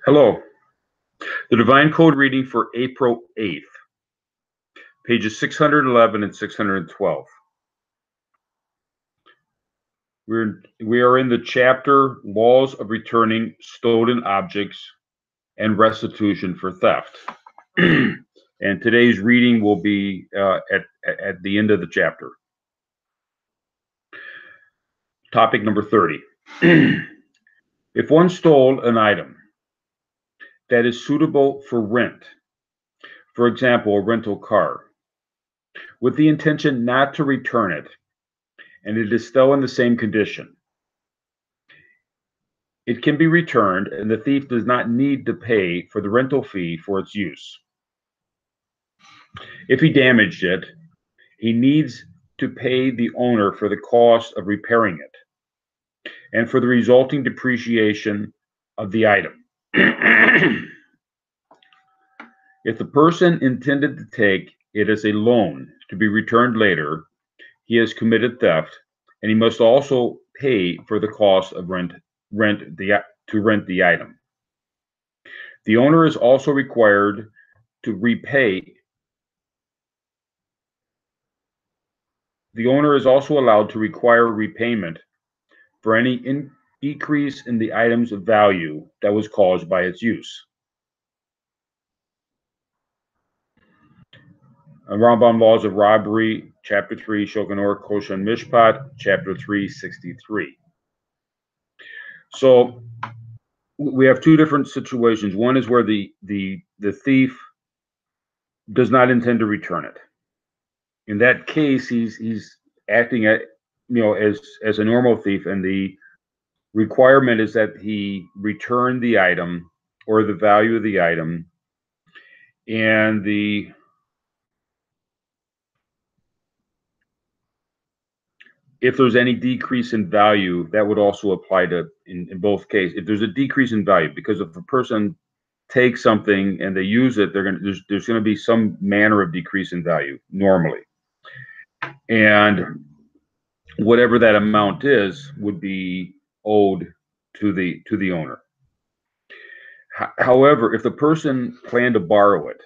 Hello. The Divine Code reading for April 8th, pages 611 and 612. We are in the chapter Laws of Returning Stolen Objects and Restitution for Theft. And today's reading will be at the end of the chapter. Topic number 30. If one stole an item that is suitable for rent, for example, a rental car, with the intention not to return it, and it is still in the same condition, it can be returned, and the thief does not need to pay for the rental fee for its use. If he damaged it, he needs to pay the owner for the cost of repairing it and for the resulting depreciation of the item. If the person intended to take it as a loan to be returned later, he has committed theft, and he must also pay for the cost of rent the item. The owner is also required to repay. The owner is also allowed to require repayment for any decrease in the item's value that was caused by its use. Rambam Laws of Robbery, Chapter 3, Shokanor Koshan Mishpat, Chapter 363. So we have two different situations. One is where the thief does not intend to return it. In that case, he's acting as a normal thief, and the requirement is that he return the item or the value of the item, and if there's any decrease in value, that would also apply to in both cases. If there's a decrease in value, because if a person takes something and they use it, there's going to be some manner of decrease in value normally, and whatever that amount is would be owed to the owner. However, if the person planned to borrow it,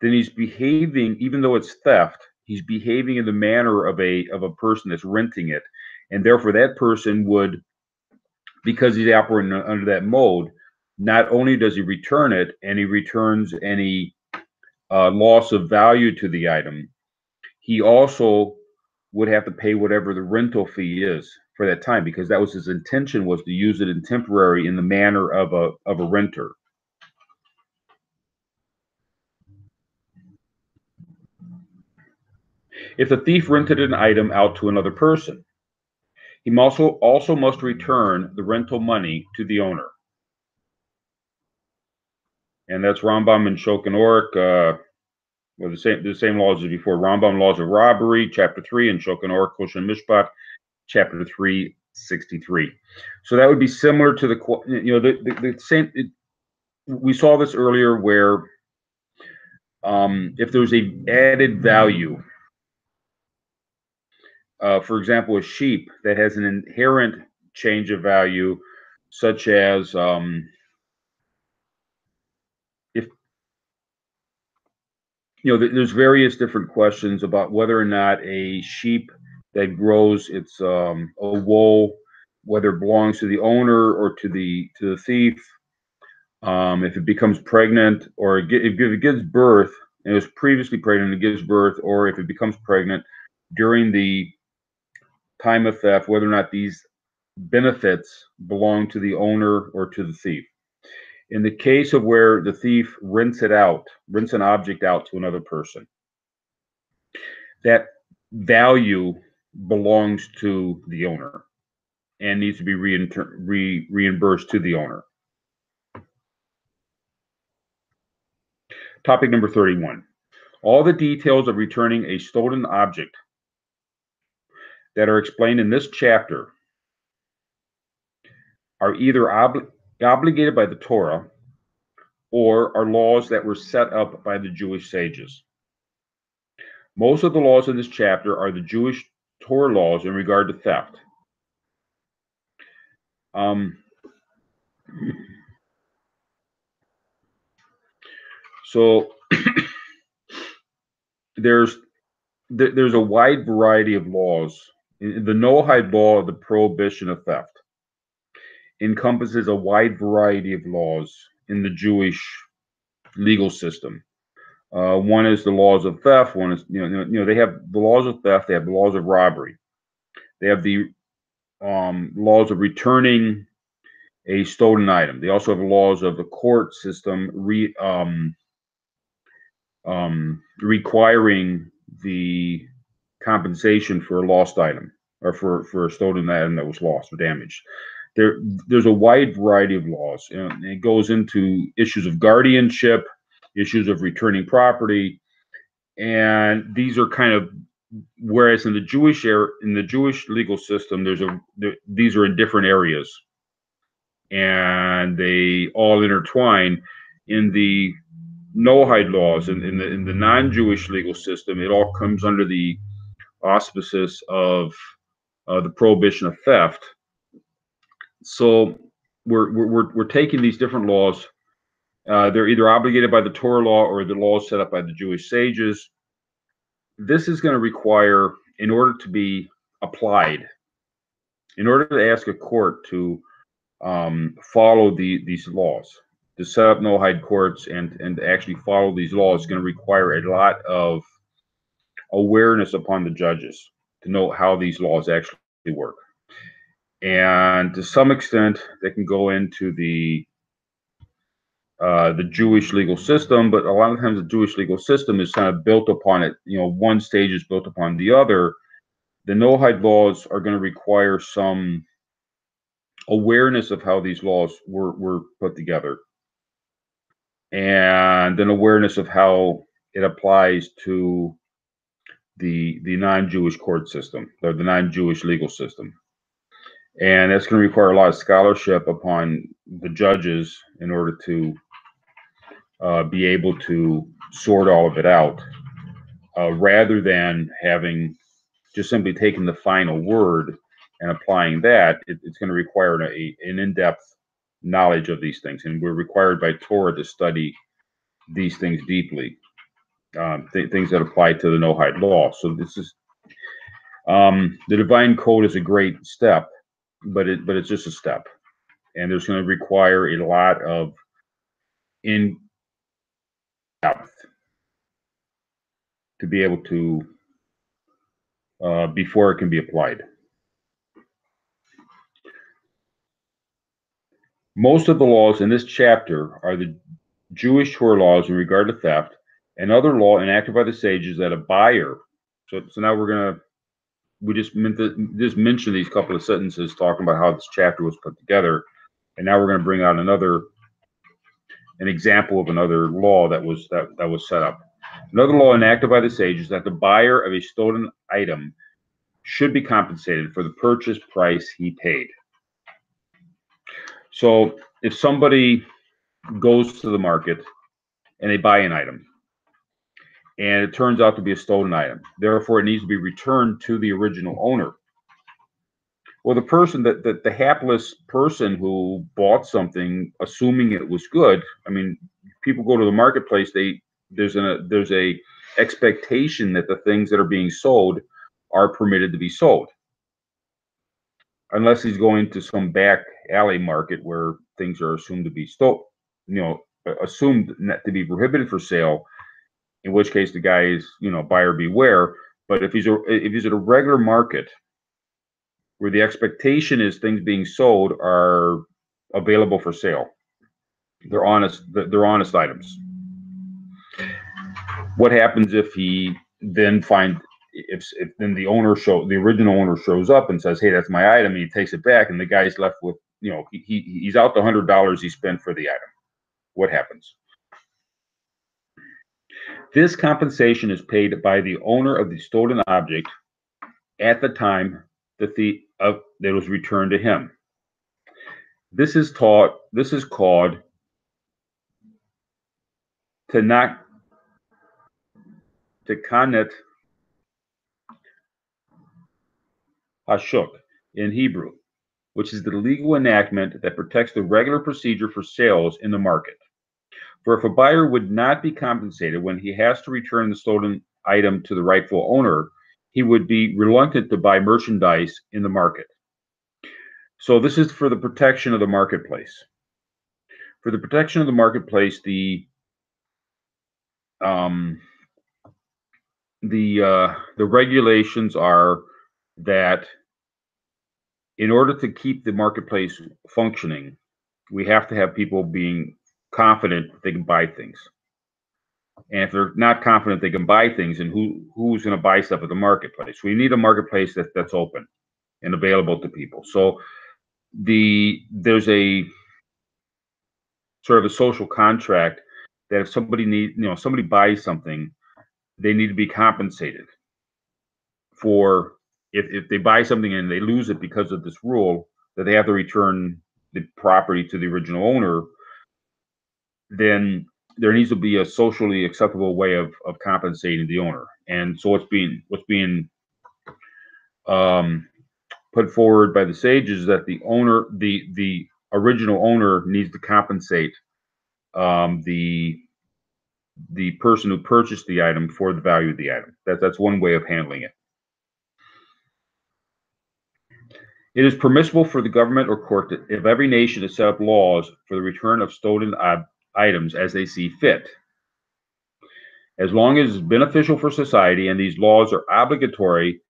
then he's behaving, even though it's theft, he's behaving in the manner of a person that's renting it, and therefore that person would, because he's operating under that mode, not only does he return it, and he returns any loss of value to the item, he also would have to pay whatever the rental fee is for that time, because that was his intention, was to use it in temporary in the manner of a renter. If the thief rented an item out to another person, he also must return the rental money to the owner. And that's Rambam and Shulchan Aruch, well, the same laws as before. Rambam Laws of Robbery, Chapter 3, and Shulchan Aruch Koshan Mishpat, Chapter 363. So that would be similar to the same. We saw this earlier, where if there's a added value, for example, a sheep that has an inherent change of value, such as if there's various different questions about whether or not a sheep that grows its a wool, whether it belongs to the owner or to the thief. If it becomes pregnant, or if it gives birth and it was previously pregnant and it gives birth, or if it becomes pregnant during the time of theft, whether or not these benefits belong to the owner or to the thief. In the case of where the thief rents an object out to another person, that value belongs to the owner and needs to be reimbursed to the owner. Topic number 31. All the details of returning a stolen object that are explained in this chapter are either obligated by the Torah or are laws that were set up by the Jewish sages. Most of the laws in this chapter are the Jewish Torah laws in regard to theft. So there's a wide variety of laws. The Noahide law of the prohibition of theft encompasses a wide variety of laws in the Jewish legal system. One is the laws of theft. One is, they have the laws of theft. They have the laws of robbery. They have the laws of returning a stolen item. They also have laws of the court system requiring the compensation for a lost item, or for a stolen item that was lost or damaged. There's a wide variety of laws, and it goes into issues of guardianship, issues of returning property, and these are kind of, whereas in the Jewish legal system, these are in different areas, and they all intertwine. In the Noahide laws, in the non-Jewish legal system, it all comes under the auspices of the prohibition of theft. So we're taking these different laws. They're either obligated by the Torah law or the laws set up by the Jewish sages. This is going to require, in order to be applied, in order to ask a court to follow these laws, to set up Noahide courts and actually follow these laws, is going to require a lot of awareness upon the judges to know how these laws actually work. And to some extent, they can go into the Jewish legal system, but a lot of times the Jewish legal system is kind of built upon it. One stage is built upon the other. The Noahide laws are going to require some awareness of how these laws were put together, and an awareness of how it applies to the non-Jewish court system, or the non-Jewish legal system. And that's going to require a lot of scholarship upon the judges in order to be able to sort all of it out, rather than having just simply taken the final word and applying that. It's going to require an in-depth knowledge of these things, and we're required by Torah to study these things deeply, things that apply to the Noahide law. So this is the divine code is a great step, but it's just a step, and there's going to require a lot of in depth to be able to before it can be applied. Most of the laws in this chapter are the Jewish Torah laws in regard to theft, and other law enacted by the sages that a buyer. So now we just mentioned these couple of sentences talking about how this chapter was put together, and now we're going to bring out an example of another law that was set up. Another law enacted by the sages that the buyer of a stolen item should be compensated for the purchase price he paid. So if somebody goes to the market and they buy an item, and it turns out to be a stolen item, therefore it needs to be returned to the original owner. Well, the hapless person who bought something assuming it was good. I mean, people go to the marketplace. There's a expectation that the things that are being sold are permitted to be sold, unless he's going to some back alley market where things are assumed to be assumed not to be prohibited for sale. In which case, the guy is, buyer beware. But if he's at a regular market where the expectation is things being sold are available for sale, they're honest items. What happens if he then if the original owner shows up and says, "Hey, that's my item," and he takes it back, and the guy's left with, he's out the $100 he spent for the item. What happens? This compensation is paid by the owner of the stolen object at the time that was returned to him. This is called tekanet hashuk in Hebrew, which is the legal enactment that protects the regular procedure for sales in the market. For if a buyer would not be compensated when he has to return the stolen item to the rightful owner, he would be reluctant to buy merchandise in the market. So this is for the protection of the marketplace. For the protection of the marketplace, the regulations are that in order to keep the marketplace functioning, we have to have people being confident they can buy things. And if they're not confident they can buy things, and who's going to buy stuff at the marketplace? We need a marketplace that's open and available to people. So there's a sort of a social contract that if somebody buys something, they need to be compensated for if they buy something and they lose it because of this rule that they have to return the property to the original owner. Then there needs to be a socially acceptable way of compensating the owner. And so what's being put forward by the sages is that the original owner needs to compensate the person who purchased the item for the value of the item. That's one way of handling it. It is permissible for the government or court of every nation to set up laws for the return of stolen items as they see fit, as long as it's beneficial for society, and these laws are obligatory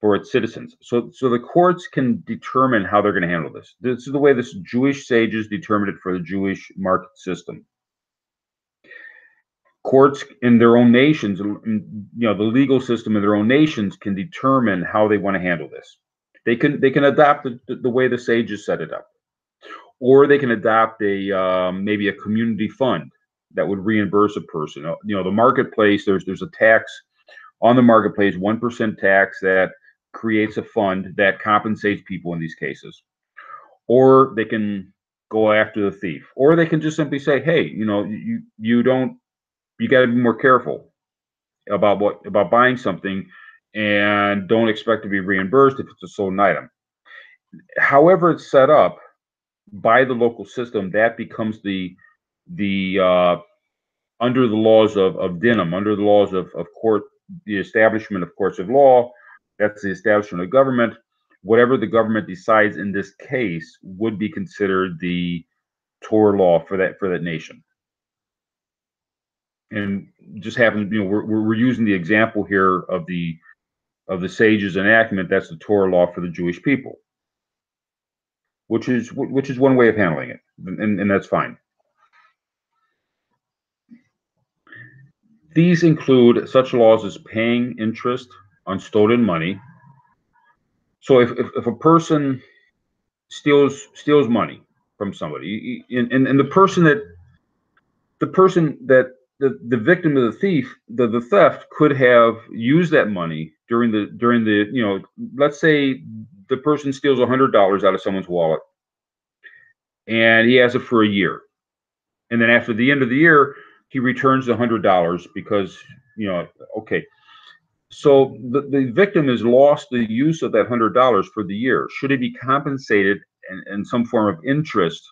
for its citizens. So the courts can determine how they're going to handle this. This is the way the Jewish sages determined it for the Jewish market system. Courts in their own nations, the legal system in their own nations can determine how they want to handle this. They can adopt the way the sages set it up, or they can adopt maybe a community fund that would reimburse a person. The marketplace, there's a tax on the marketplace, 1% tax that creates a fund that compensates people in these cases. Or they can go after the thief, or they can just simply say, hey, you got to be more careful about buying something, and don't expect to be reimbursed if it's a stolen item. However it's set up by the local system, that becomes the under the laws of dinam, under the laws of court, the establishment of courts of law, that's the establishment of government. Whatever the government decides in this case would be considered the Torah law for that nation. And just happens, we're using the example here of the sages' enactment. That's the Torah law for the Jewish people, which is one way of handling it, and that's fine. These include such laws as paying interest on stolen money. So if a person steals money from somebody, and the person that the victim of the thief, the theft, could have used that money during the let's say the person steals $100 out of someone's wallet, and he has it for a year, and then after the end of the year he returns the $100 because okay, so the victim has lost the use of that $100 for the year. Should he be compensated in some form of interest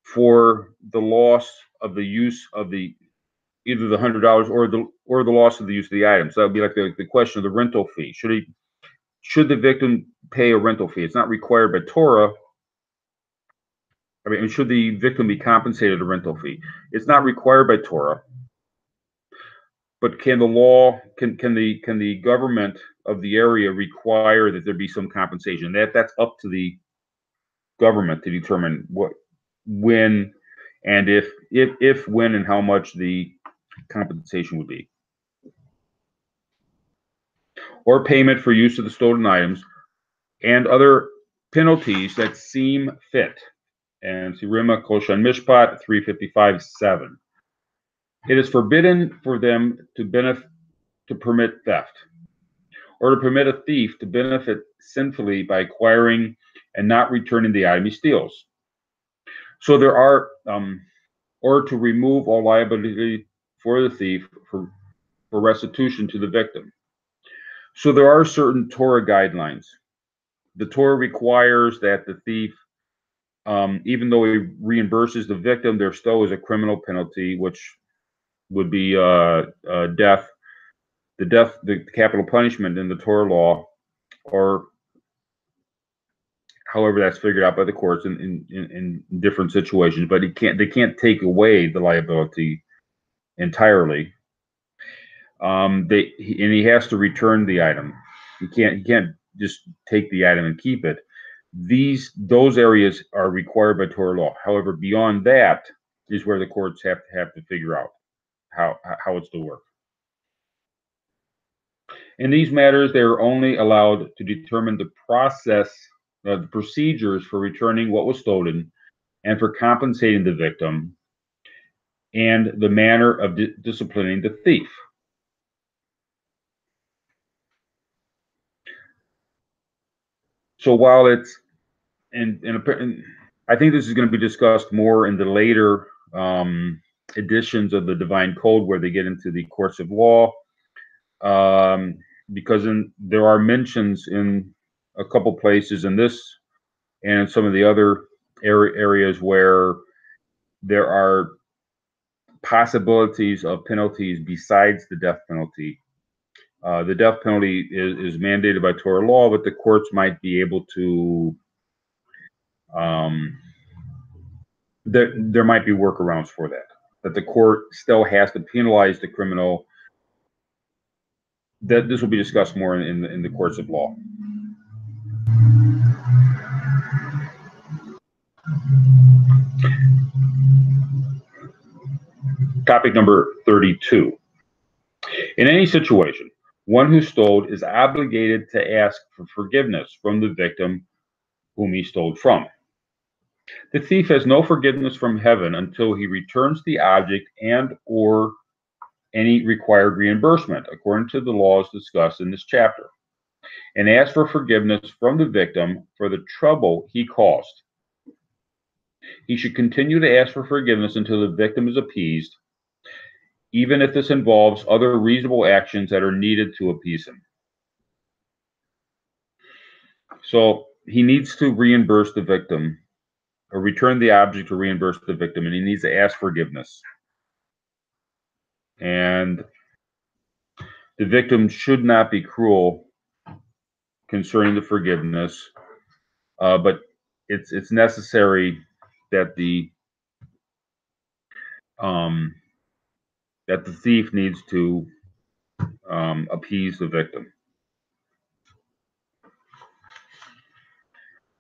for the loss of the use of either the $100 or the loss of the use of the item? So that would be like the question of the rental fee. Should the victim pay a rental fee? It's not required by Torah. I mean, should the victim be compensated a rental fee? It's not required by Torah. But can the government of the area require that there be some compensation? That's up to the government to determine when, and if, when, and how much the compensation would be. Or payment for use of the stolen items and other penalties that seem fit. And see Rima Koshan Mishpat 355:7. It is forbidden for them to permit theft, or to permit a thief to benefit sinfully by acquiring and not returning the item he steals. So there are, or to remove all liability for the thief for restitution to the victim. So there are certain Torah guidelines. The Torah requires that the thief even though he reimburses the victim, there still is a criminal penalty, which would be death, the capital punishment in the Torah law, or however that's figured out by the courts in different situations. But they can't take away the liability entirely. And he has to return the item. He can't just take the item and keep it. Those areas are required by Torah law. However, beyond that is where the courts have to figure out how it's to work. In these matters, they are only allowed to determine the the procedures for returning what was stolen and for compensating the victim, and the manner of disciplining the thief. So while it's and I think this is going to be discussed more in the later editions of the Divine Code, where they get into the courts of law, because there are mentions in a couple places in this and in some of the other areas where there are possibilities of penalties besides the death penalty. The death penalty is mandated by Torah law, but the courts might be able to there might be workarounds for that the court still has to penalize the criminal. That this will be discussed more in the courts of law. Topic number 32. In any situation, one who stole is obligated to ask for forgiveness from the victim whom he stole from. The thief has no forgiveness from heaven until he returns the object and or any required reimbursement, according to the laws discussed in this chapter, and asks for forgiveness from the victim for the trouble he caused. He should continue to ask for forgiveness until the victim is appeased, even if this involves other reasonable actions that are needed to appease him. So he needs to reimburse the victim, or return the object to reimburse the victim, and he needs to ask forgiveness. And the victim should not be cruel concerning the forgiveness, but it's necessary that the thief needs to appease the victim.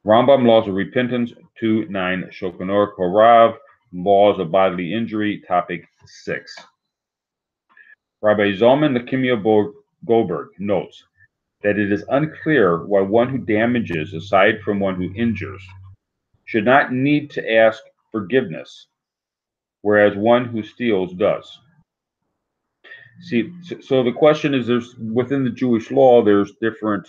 Rambam Laws of Repentance 2.9 Shokanor Korav Laws of Bodily Injury, topic 6. Rabbi Zalman Nechemia Goldberg notes that it is unclear why one who damages, aside from one who injures, should not need to ask forgiveness, whereas one who steals does. See, so the question is, there's within the Jewish law, there's different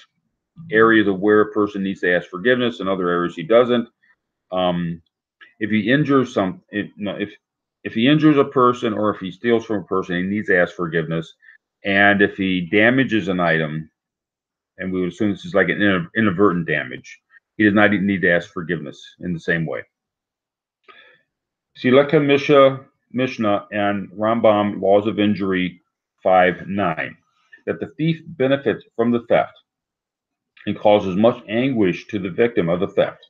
areas of where a person needs to ask forgiveness, and other areas he doesn't. If he injures if he injures a person, or if he steals from a person, he needs to ask forgiveness. And if he damages an item, and we would assume this is like an inadvertent damage, he does not need to ask forgiveness in the same way. Sileka Mishnah and Rambam Laws of Injury 5.9, that the thief benefits from the theft and causes much anguish to the victim of the theft,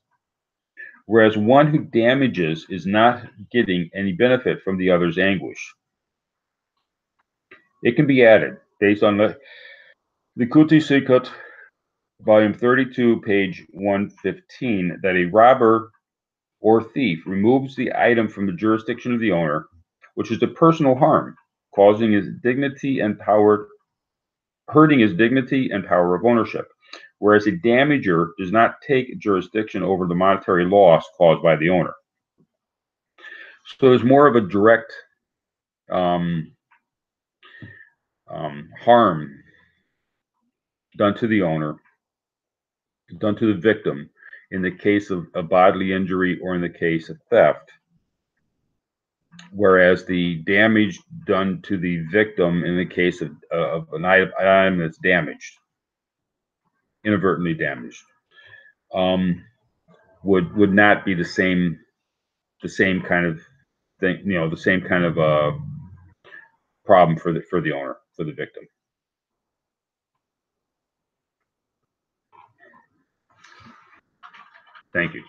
whereas one who damages is not getting any benefit from the other's anguish. It can be added, based on the Likutei Sikot, volume 32, page 115, that a robber or thief removes the item from the jurisdiction of the owner, which is the personal harm, causing his dignity and power, hurting his dignity and power of ownership, whereas a damager does not take jurisdiction over the monetary loss caused by the owner. So there's more of a direct harm done to the owner, done to the victim, in the case of a bodily injury or in the case of theft, whereas the damage done to the victim in the case of an item that's damaged, inadvertently damaged. would not be the same kind of thing, the same kind of problem for the owner, for the victim. Thank you.